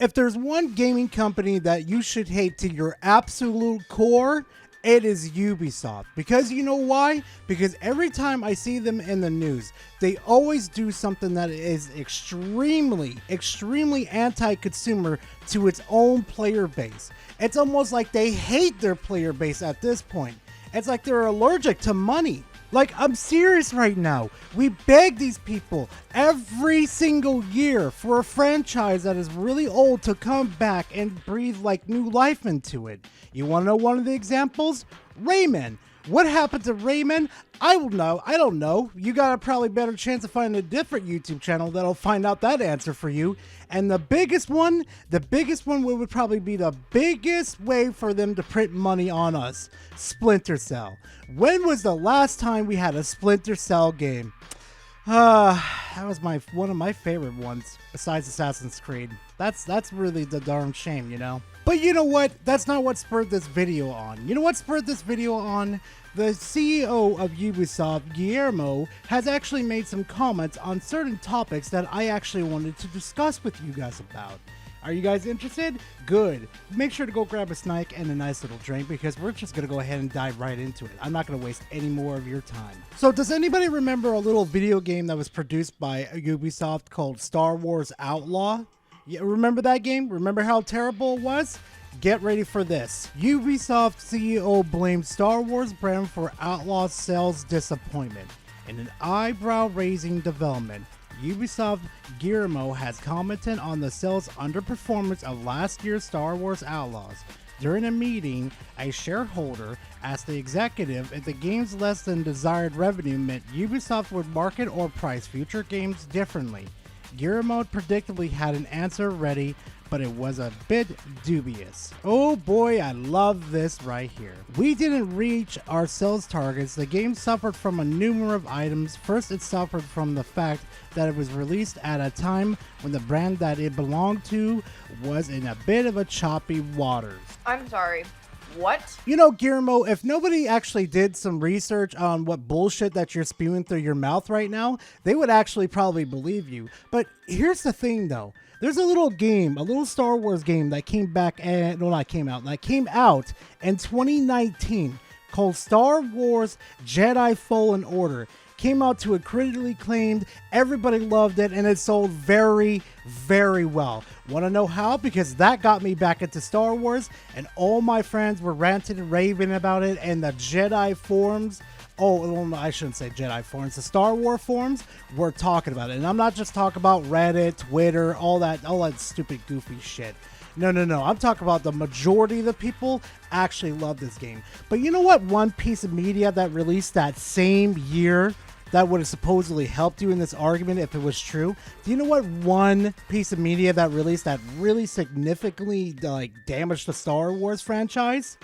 If there's one gaming company that you should hate to your absolute core, it is Ubisoft. Because you know why? Because every time I see them in the news, they always do something that is extremely anti-consumer to its own player base. It's almost like they hate their player base at this point. It's like they're allergic to money. Like, I'm serious right now. We beg these people every single year for a franchise that is really old to come back and breathe like new life into it. You want to know one of the examples? Rayman. What happened to Rayman? I don't know. You got a probably better chance of finding a different YouTube channel that'll find out that answer for you. And the biggest one would probably be the biggest way for them to print money on us. Splinter Cell. When was the last time we had a Splinter Cell game? That was one of my favorite ones, besides Assassin's Creed. That's really the darn shame, you know? But you know what? That's not what spurred this video on. You know what spurred this video on? The CEO of Ubisoft, Guillermo, has actually made some comments on certain topics that I actually wanted to discuss with you guys about. Are you guys interested? Good. Make sure to go grab a snack and a nice little drink because we're just going to go ahead and dive right into it. I'm not going to waste any more of your time. So does anybody remember a little video game that was produced by Ubisoft called Star Wars Outlaw? Yeah, remember that game? Remember how terrible it was? Get ready for this. Ubisoft CEO blames Star Wars brand for Outlaw sales disappointment. In an eyebrow-raising development, Ubisoft Guillermo has commented on the sales underperformance of last year's Star Wars Outlaws. During a meeting, a shareholder asked the executive if the game's less than desired revenue meant Ubisoft would market or price future games differently. Guillermo predictably had an answer ready, but it was a bit dubious. Oh boy, I love this right here. We didn't reach our sales targets. The game suffered from a number of items. First, it suffered from the fact that it was released at a time when the brand that it belonged to was in a bit of a choppy waters. I'm sorry. What? You know, Guillermo, if nobody actually did some research on what bullshit that you're spewing through your mouth right now, they would actually probably believe you. But here's the thing, though. There's a little game, a little Star Wars game that came out in 2019 called Star Wars Jedi Fallen Order. Came out to a critically acclaimed, everybody loved it, and it sold very, very well. Want to know how? Because that got me back into Star Wars, and all my friends were ranting and raving about it, and the Jedi forums, I shouldn't say Jedi forums, the Star Wars forums were talking about it. And I'm not just talking about Reddit, Twitter, all that stupid goofy shit. No. I'm talking about the majority of the people actually love this game. But you know what? One piece of media that released that same year that would have supposedly helped you in this argument if it was true. Do you know what one piece of media that released that really significantly damaged the Star Wars franchise?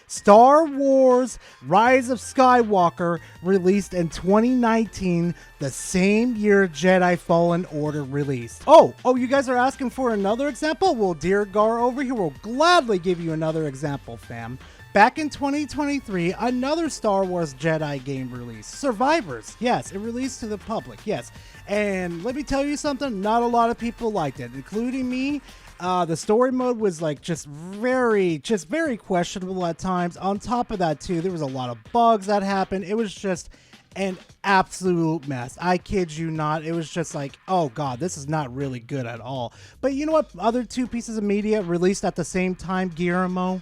Star Wars Rise of Skywalker released in 2019, the same year Jedi Fallen Order released. Oh, you guys are asking for another example? Well, dear Gar over here will gladly give you another example, fam. Back in 2023, another Star Wars Jedi game released. Survivors. Yes, it released to the public. Yes. And let me tell you something, not a lot of people liked it, including me. The story mode was just very questionable at times. On top of that, too, there was a lot of bugs that happened. It was just an absolute mess. I kid you not. It was just like, oh god, this is not really good at all. But you know what? Other two pieces of media released at the same time, Guillermo?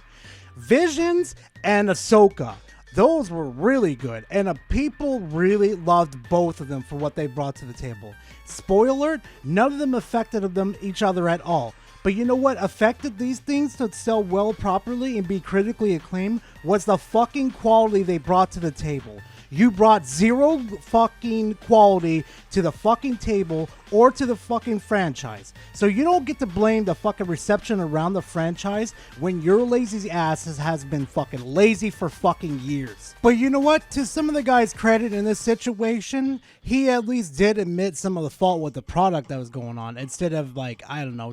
Visions and Ahsoka. Those were really good, and people really loved both of them for what they brought to the table. Spoiler alert, none of them affected each other at all. But you know what affected these things to sell well properly and be critically acclaimed was the fucking quality they brought to the table. You brought zero fucking quality to the fucking table or to the fucking franchise. So you don't get to blame the fucking reception around the franchise when your lazy ass has been fucking lazy for fucking years. But you know what? To some of the guy's credit in this situation, he at least did admit some of the fault with the product that was going on instead of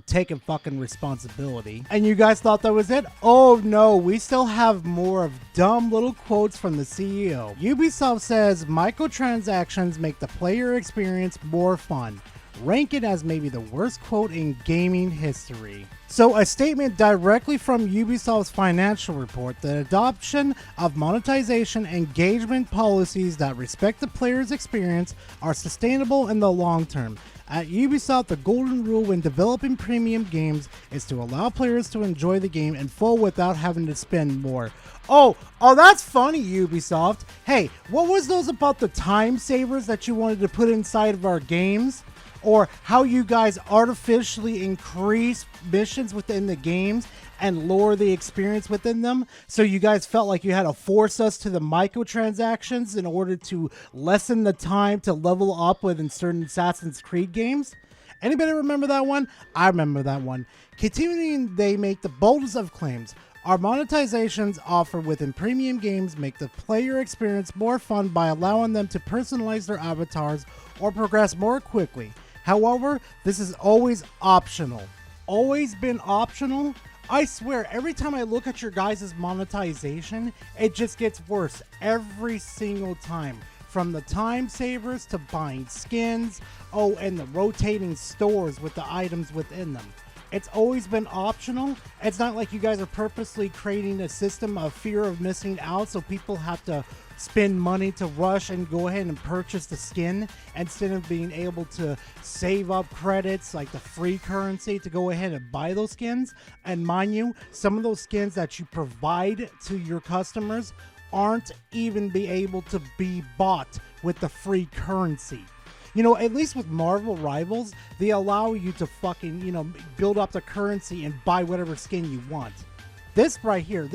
taking fucking responsibility. And you guys thought that was it? Oh no, we still have more of dumb little quotes from the CEO. Ubisoft says microtransactions make the player experience more fun. rank it as maybe the worst quote in gaming history. So a statement directly from Ubisoft's financial report: the adoption of monetization engagement policies that respect the player's experience are sustainable in the long term. At Ubisoft, the golden rule when developing premium games is to allow players to enjoy the game in full without having to spend more. Oh, that's funny, Ubisoft. Hey, what was those about the time savers that you wanted to put inside of our games? Or how you guys artificially increase missions within the games and lower the experience within them, so you guys felt like you had to force us to the microtransactions in order to lessen the time to level up within certain Assassin's Creed games? Anybody remember that one? I remember that one. Continuing, they make the boldest of claims. Our monetizations offered within premium games make the player experience more fun by allowing them to personalize their avatars or progress more quickly. However, this is always optional. Always been optional? I swear, every time I look at your guys' monetization, it just gets worse every single time. From the time savers to buying skins, and the rotating stores with the items within them. It's always been optional. It's not like you guys are purposely creating a system of fear of missing out so people have to spend money to rush and go ahead and purchase the skin instead of being able to save up credits like the free currency to go ahead and buy those skins. And mind you, some of those skins that you provide to your customers aren't even be able to be bought with the free currency. You know, at least with Marvel Rivals, they allow you to fucking, build up the currency and buy whatever skin you want. This right here,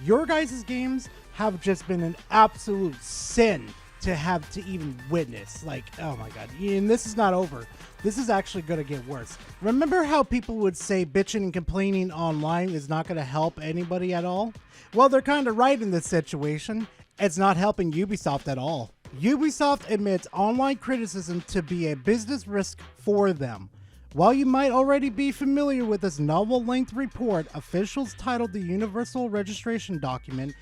your guys' games have just been an absolute sin to have to even witness. Like, oh my god. And this is not over. This is actually going to get worse. Remember how people would say bitching and complaining online is not going to help anybody at all? Well, they're kind of right in this situation. It's not helping Ubisoft at all. Ubisoft admits online criticism to be a business risk for them. While you might already be familiar with this novel-length report, officials titled the Universal Registration Document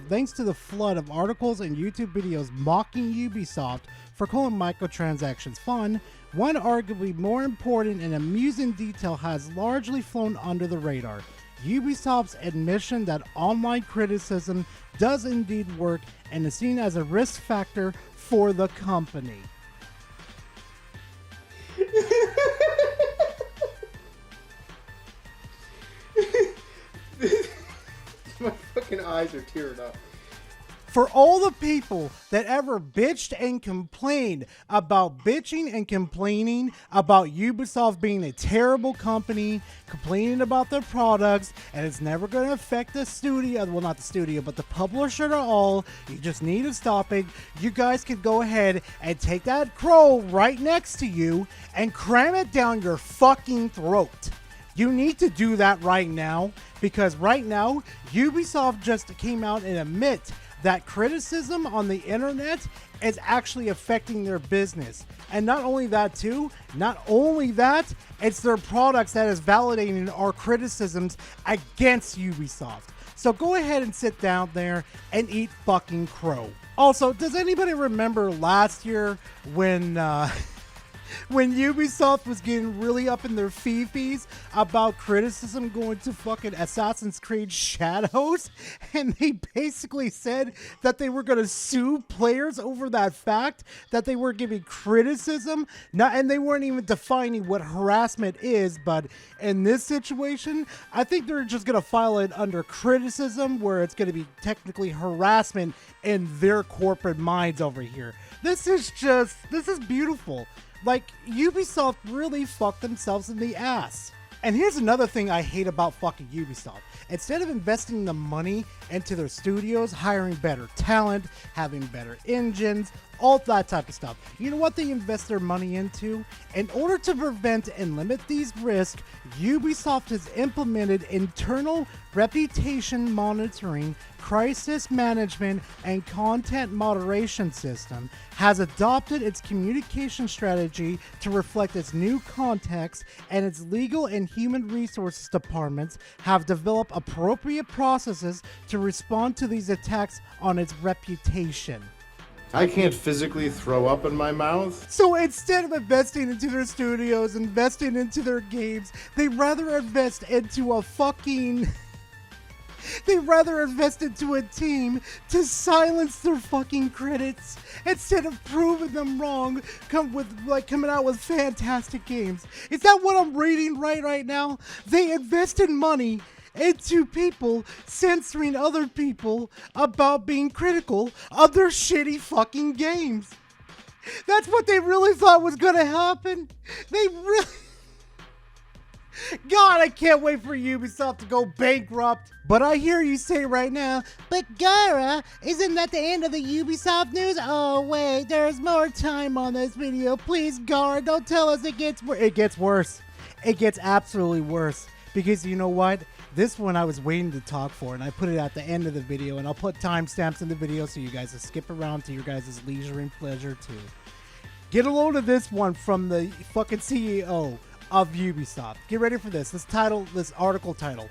thanks to the flood of articles and YouTube videos mocking Ubisoft for calling microtransactions fun, one arguably more important and amusing detail has largely flown under the radar. Ubisoft's admission that online criticism does indeed work and is seen as a risk factor for the company. My fucking eyes are tearing up. For all the people that ever bitched and complained about Ubisoft being a terrible company, complaining about their products, and it's never going to affect the studio, well, not the studio, but the publisher at all, you just need to stop it. You guys can go ahead and take that crow right next to you and cram it down your fucking throat. You need to do that right now, because right now, Ubisoft just came out and admit that criticism on the internet is actually affecting their business. And not only that, it's their products that is validating our criticisms against Ubisoft. So go ahead and sit down there and eat fucking crow. Also, does anybody remember last year when Ubisoft was getting really up in their fee-fees about criticism going to fucking Assassin's Creed Shadows, and they basically said that they were going to sue players over that fact that they were giving criticism, and they weren't even defining what harassment is, but in this situation, I think they're just going to file it under criticism, where it's going to be technically harassment in their corporate minds over here. This is beautiful. Like, Ubisoft really fucked themselves in the ass. And here's another thing I hate about fucking Ubisoft. Instead of investing the money into their studios, hiring better talent, having better engines, all that type of stuff, you know what they invest their money into? In order to prevent and limit these risks, Ubisoft has implemented internal reputation monitoring, crisis management, and content moderation system, has adopted its communication strategy to reflect its new context, and its legal and human resources departments have developed appropriate processes to respond to these attacks on its reputation. I can't physically throw up in my mouth. So instead of investing into their studios, investing into their games, they'd rather invest into a fucking... They'd rather invest into a team to silence their fucking critics instead of proving them wrong, coming out with fantastic games. Is that what I'm reading right now? They invested money into people censoring other people about being critical of their shitty fucking games. That's what they really thought was gonna happen. They really... God, I can't wait for Ubisoft to go bankrupt. But I hear you say right now, but Gara, isn't that the end of the Ubisoft news? Oh wait, there's more time on this video. Please, Gara, don't tell us it gets worse. It gets worse. It gets absolutely worse. Because you know what? This one I was waiting to talk for, and I put it at the end of the video, and I'll put timestamps in the video so you guys will skip around to your guys' leisure and pleasure too. Get a load of this one from the fucking CEO of Ubisoft. Get ready for this. This article title.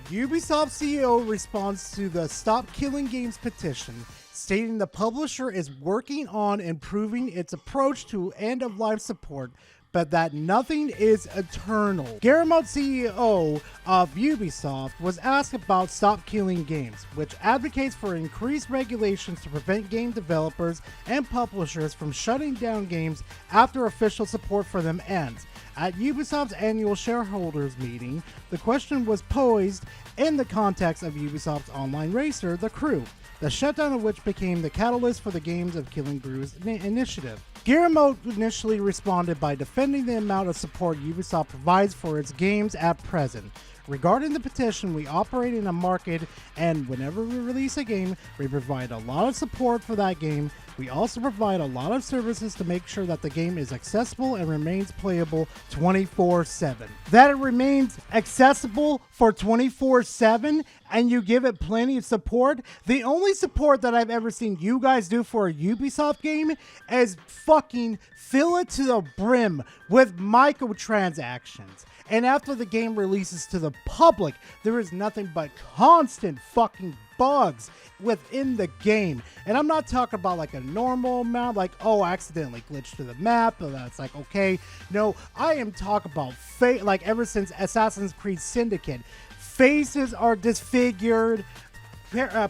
Ubisoft CEO responds to the Stop Killing Games petition, stating the publisher is working on improving its approach to end-of-life support, but that nothing is eternal. Guillemot, CEO of Ubisoft, was asked about Stop Killing Games, which advocates for increased regulations to prevent game developers and publishers from shutting down games after official support for them ends. At Ubisoft's annual shareholders meeting, the question was posed in the context of Ubisoft's online racer, The Crew, the shutdown of which became the catalyst for the Games of Killing Brews initiative. Guillemot initially responded by defending the amount of support Ubisoft provides for its games at present. Regarding the petition, we operate in a market, and whenever we release a game, we provide a lot of support for that game. We also provide a lot of services to make sure that the game is accessible and remains playable 24/7. That it remains accessible for 24/7 and you give it plenty of support. The only support that I've ever seen you guys do for a Ubisoft game is fucking fill it to the brim with microtransactions. And after the game releases to the public, there is nothing but constant fucking bugs within the game. And I'm not talking about like a normal amount, like, oh, I accidentally glitched to the map, and that's like, okay. No, I am talking about like ever since Assassin's Creed Syndicate, faces are disfigured,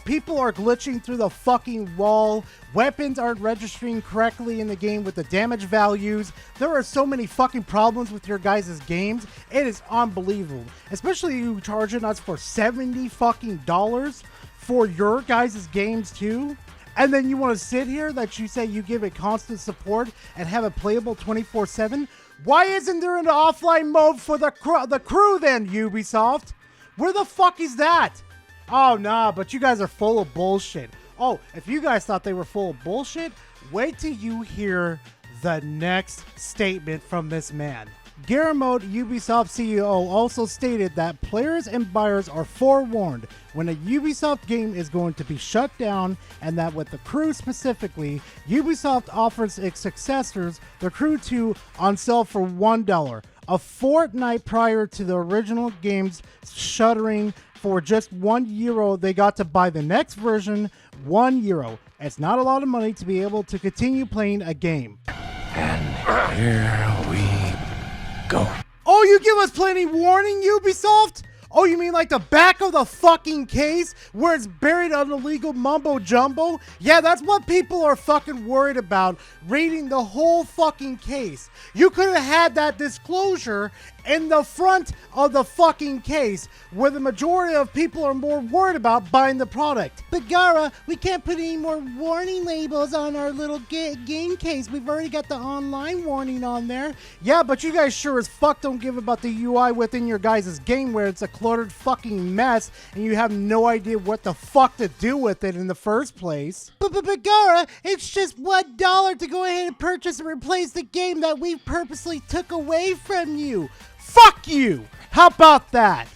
people are glitching through the fucking wall, weapons aren't registering correctly in the game with the damage values. There are so many fucking problems with your guys' games. It is unbelievable. Especially you charging us for $70 fucking dollars for your guys' games too. And then you want to sit here that you say you give it constant support and have it playable 24/7. Why isn't there an offline mode for the crew then, Ubisoft? Where the fuck is that? Oh, nah, but you guys are full of bullshit. Oh, if you guys thought they were full of bullshit, wait till you hear the next statement from this man. Guillemot, Ubisoft CEO, also stated that players and buyers are forewarned when a Ubisoft game is going to be shut down, and that with The Crew specifically, Ubisoft offers its successors, The Crew 2, on sale for $1, a fortnight prior to the original game's shuttering. For just €1, they got to buy the next version, €1. It's not a lot of money to be able to continue playing a game. And here we go. Oh, you give us plenty warning, Ubisoft? Oh, you mean like the back of the fucking case where it's buried on illegal mumbo jumbo? Yeah, that's what people are fucking worried about, reading the whole fucking case. You could have had that disclosure in the front of the fucking case where the majority of people are more worried about buying the product. But Gara, we can't put any more warning labels on our little game case. We've already got the online warning on there. Yeah, but you guys sure as fuck don't give about the UI within your guys' game where it's a cluttered fucking mess and you have no idea what the fuck to do with it in the first place. But Gara, it's just $1 to go ahead and purchase and replace the game that we purposely took away from you. Fuck you! How about that,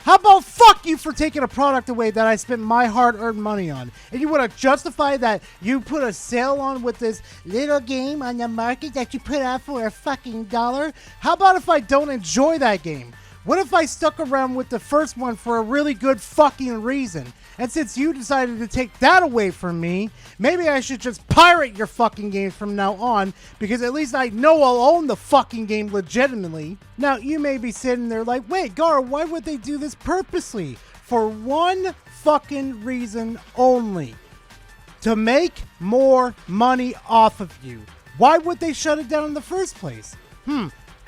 How about fuck you for taking a product away that I spent my hard-earned money on? And you want to justify that you put a sale on with this little game on the market that you put out for a fucking $1? How about if I don't enjoy that game? What if I stuck around with the first one for a really good fucking reason? And since you decided to take that away from me, maybe I should just pirate your fucking games from now on, because at least I know I'll own the fucking game legitimately. Now, you may be sitting there like, wait, Gar, why would they do this purposely? For one fucking reason only. To make more money off of you. Why would they shut it down in the first place?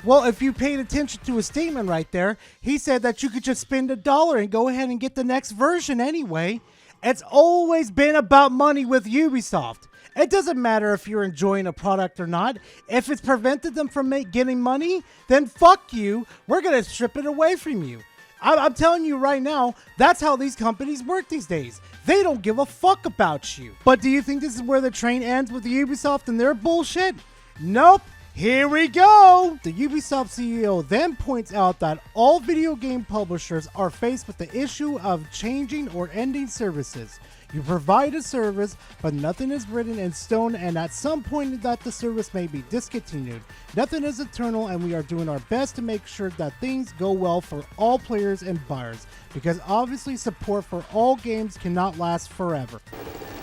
Well, if you paid attention to his statement right there, he said that you could just spend $1 and go ahead and get the next version anyway. It's always been about money with Ubisoft. It doesn't matter if you're enjoying a product or not. If it's prevented them from getting money, then fuck you. We're going to strip it away from you. I'm telling you right now, that's how these companies work these days. They don't give a fuck about you. But do you think this is where the train ends with Ubisoft and their bullshit? Nope. Here we go! The Ubisoft CEO then points out that all video game publishers are faced with the issue of changing or ending services. You provide a service, but nothing is written in stone, and at some point that the service may be discontinued. Nothing is eternal, and we are doing our best to make sure that things go well for all players and buyers, because obviously support for all games cannot last forever.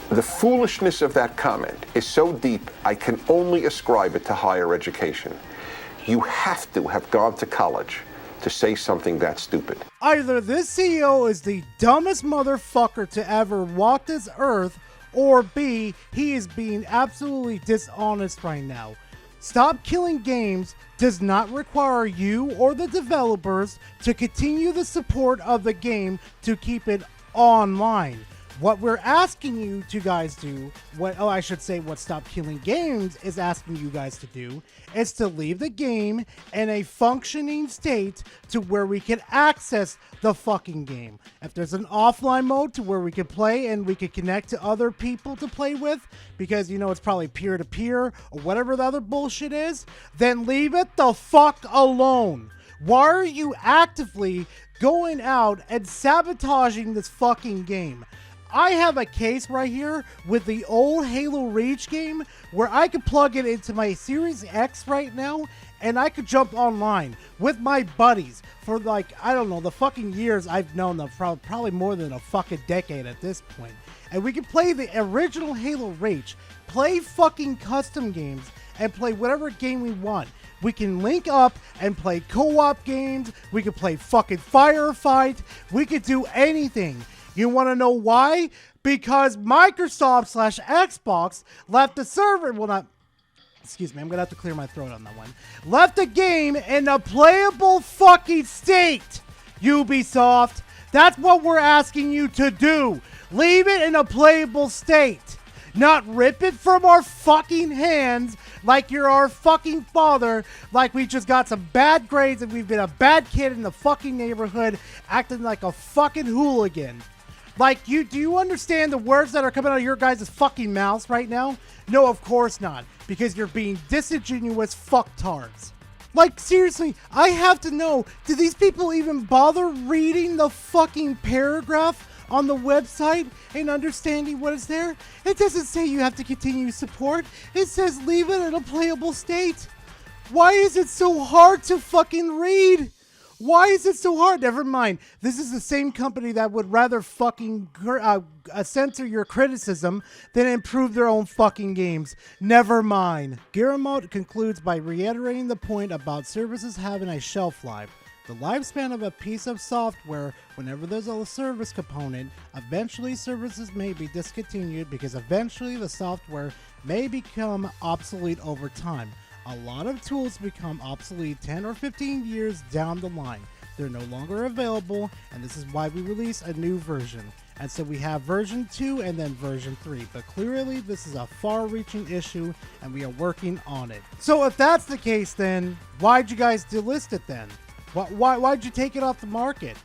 The foolishness of that comment is so deep, I can only ascribe it to higher education. You have to have gone to college to say something that stupid. Either this CEO is the dumbest motherfucker to ever walk this earth, or B, he is being absolutely dishonest right now. Stop Killing Games does not require you or the developers to continue the support of the game to keep it online. What we're asking you to guys do, what Stop Killing Games is asking you guys to do, is to leave the game in a functioning state to where we can access the fucking game. If there's an offline mode to where we can play and we can connect to other people to play with, because you know it's probably peer-to-peer or whatever the other bullshit is, then leave it the fuck alone. Why are you actively going out and sabotaging this fucking game? I have a case right here with the old Halo Reach game where I could plug it into my Series X right now and I could jump online with my buddies for like, I don't know, the fucking years I've known them, probably more than a fucking decade at this point. And we can play the original Halo Reach, play fucking custom games, and play whatever game we want. We can link up and play co-op games. We can play fucking firefight. We could do anything. You want to know why? Because Microsoft/Xbox left the server, well not, excuse me, I'm going to have to clear my throat on that one. Left the game in a playable fucking state, Ubisoft. That's what we're asking you to do. Leave it in a playable state. Not rip it from our fucking hands like you're our fucking father, like we just got some bad grades and we've been a bad kid in the fucking neighborhood acting like a fucking hooligan. Like, do you understand the words that are coming out of your guys' fucking mouths right now? No, of course not, because you're being disingenuous fucktards. Like, seriously, I have to know, do these people even bother reading the fucking paragraph on the website and understanding what is there? It doesn't say you have to continue support. It says leave it in a playable state. Why is it so hard to fucking read? Why is it so hard? Never mind. This is the same company that would rather fucking censor your criticism than improve their own fucking games. Never mind. Guillemot concludes by reiterating the point about services having a shelf life. The lifespan of a piece of software, whenever there's a service component, eventually services may be discontinued because eventually the software may become obsolete over time. A lot of tools become obsolete 10 or 15 years down the line. They're no longer available, and this is why we release a new version. And so we have version 2 and then version 3. But clearly this is a far-reaching issue, and we are working on it. So if that's the case, then why'd you guys delist it then? Why'd you take it off the market?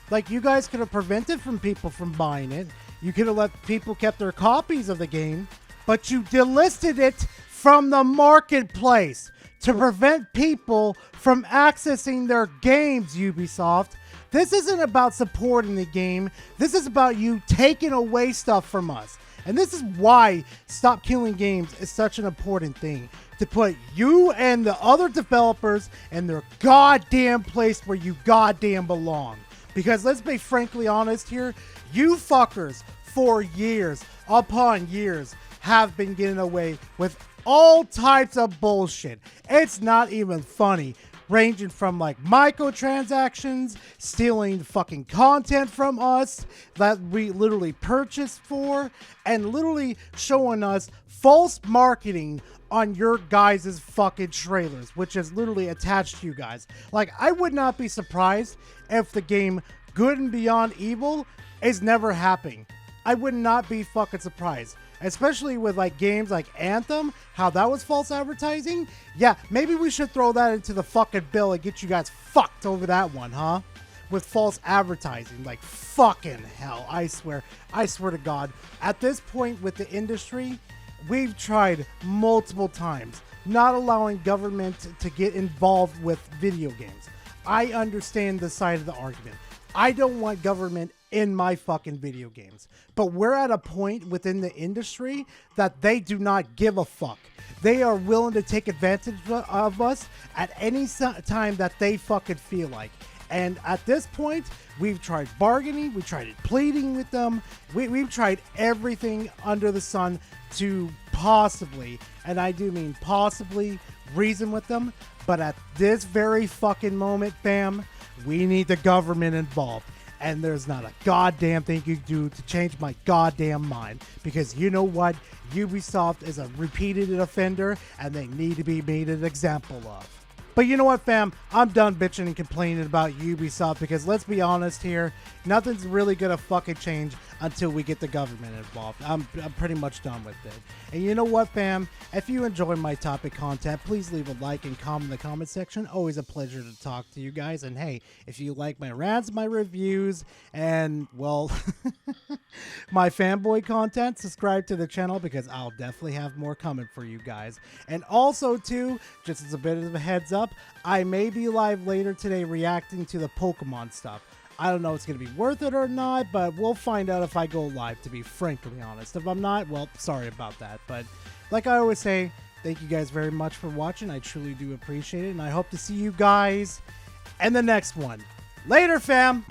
Like, you guys could have prevented people from buying it. You could have let people keep their copies of the game, but you delisted it from the marketplace to prevent people from accessing their games, Ubisoft. This isn't about supporting the game. This is about you taking away stuff from us. And this is why Stop Killing Games is such an important thing. to put you and the other developers in their goddamn place where you goddamn belong. Because let's be frankly honest here, you fuckers for years upon years have been getting away with all types of bullshit. It's not even funny. Ranging from like microtransactions, stealing fucking content from us that we literally purchased for, and literally showing us false marketing on your guys' fucking trailers, which is literally attached to you guys. Like, I would not be surprised if the game Good and Beyond Evil is never happening. I would not be fucking surprised. Especially with like games like Anthem, how that was false advertising. Yeah, maybe we should throw that into the fucking bill and get you guys fucked over that one, huh? With false advertising. Like, fucking hell, I swear to God. At this point with the industry, we've tried multiple times not allowing government to get involved with video games. I understand the side of the argument. I don't want government in my fucking video games. But we're at a point within the industry that they do not give a fuck. They are willing to take advantage of us at any time that they fucking feel like. And at this point, we've tried bargaining, we tried pleading with them, we've tried everything under the sun to possibly, and I do mean possibly, reason with them. But at this very fucking moment, fam, we need the government involved. And there's not a goddamn thing you can do to change my goddamn mind. Because you know what? Ubisoft is a repeated offender, and they need to be made an example of. But you know what, fam? I'm done bitching and complaining about Ubisoft, because let's be honest here, nothing's really gonna fucking change until we get the government involved. I'm pretty much done with it. And you know what, fam? If you enjoy my topic content, please leave a like and comment in the comment section. Always a pleasure to talk to you guys. And hey, if you like my rants, my reviews, and, well, my fanboy content, subscribe to the channel, because I'll definitely have more coming for you guys. And also, too, just as a bit of a heads up, I may be live later today reacting to the Pokemon stuff. I don't know if it's going to be worth it or not, but we'll find out if I go live, to be frankly honest. If I'm not, well, sorry about that. But like I always say, thank you guys very much for watching. I truly do appreciate it, and I hope to see you guys in the next one. Later, fam!